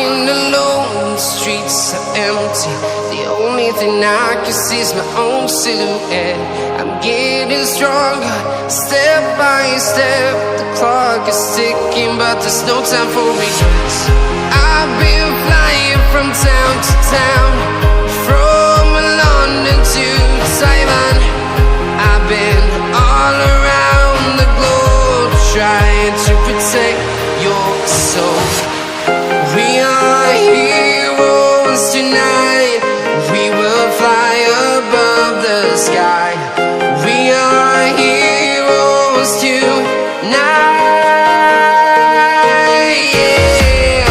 Walking alone, the streets are empty. The only thing I can see is my own silhouette. I'm getting stronger, step by step. The clock is ticking, but there's no time for regrets. I've been flying from town to town, from London to Taiwan. I've been all around the globe, trying to protect your soul. We are heroes tonight. We will fly above the sky. We are heroes tonight. Yeah.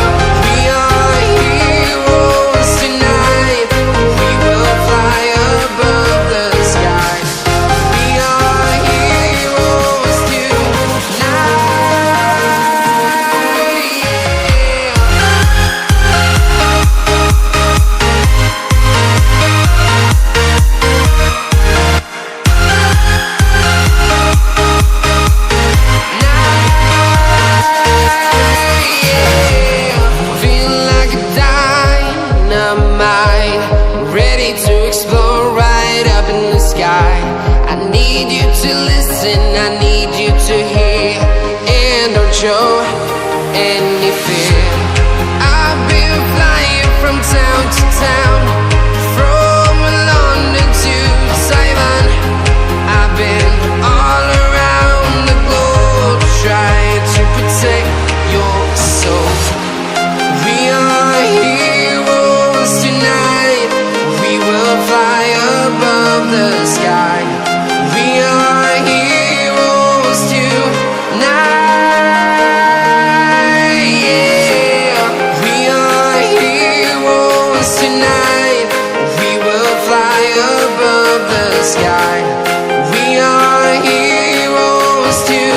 We are heroes tonight. We will fly above the sky. We are heroes tonight. Feel like a dynamite, ready to explode right up in the sky. I need you to listen, I need you to hear, and don't show any fear. I've been flying from town to town, from London to Taiwan. I've been all around the globe, trying to protect your soul. We are heroes tonight. We will fly above the sky. We are heroes tonight. Yeah. We are heroes tonight. We will fly above the sky. We are heroes tonight.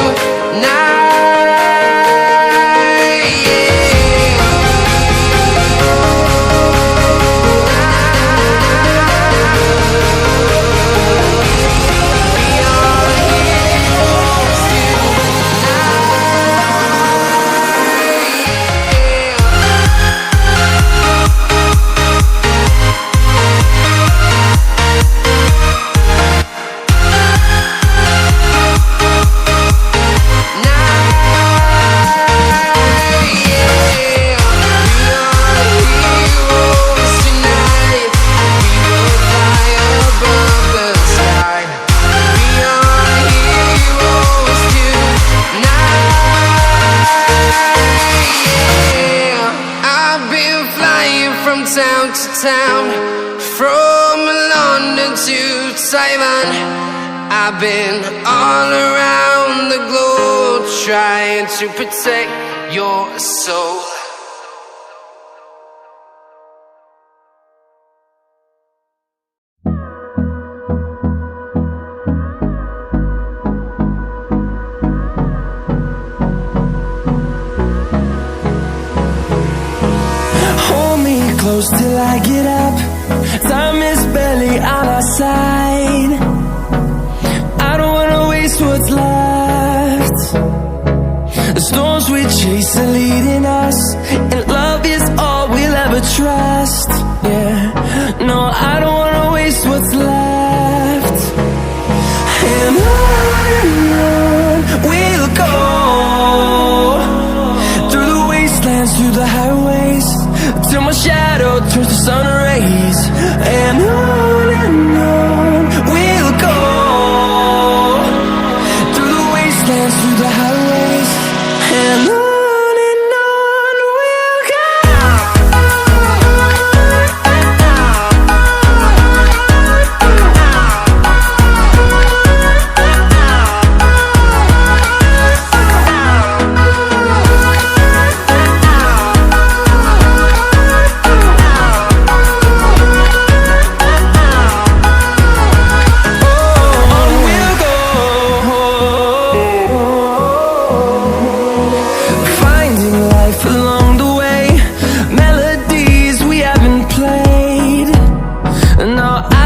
Town to town, from London to Taiwan. I've been all around the globe, trying to protect your soul. Hold me close till I get up.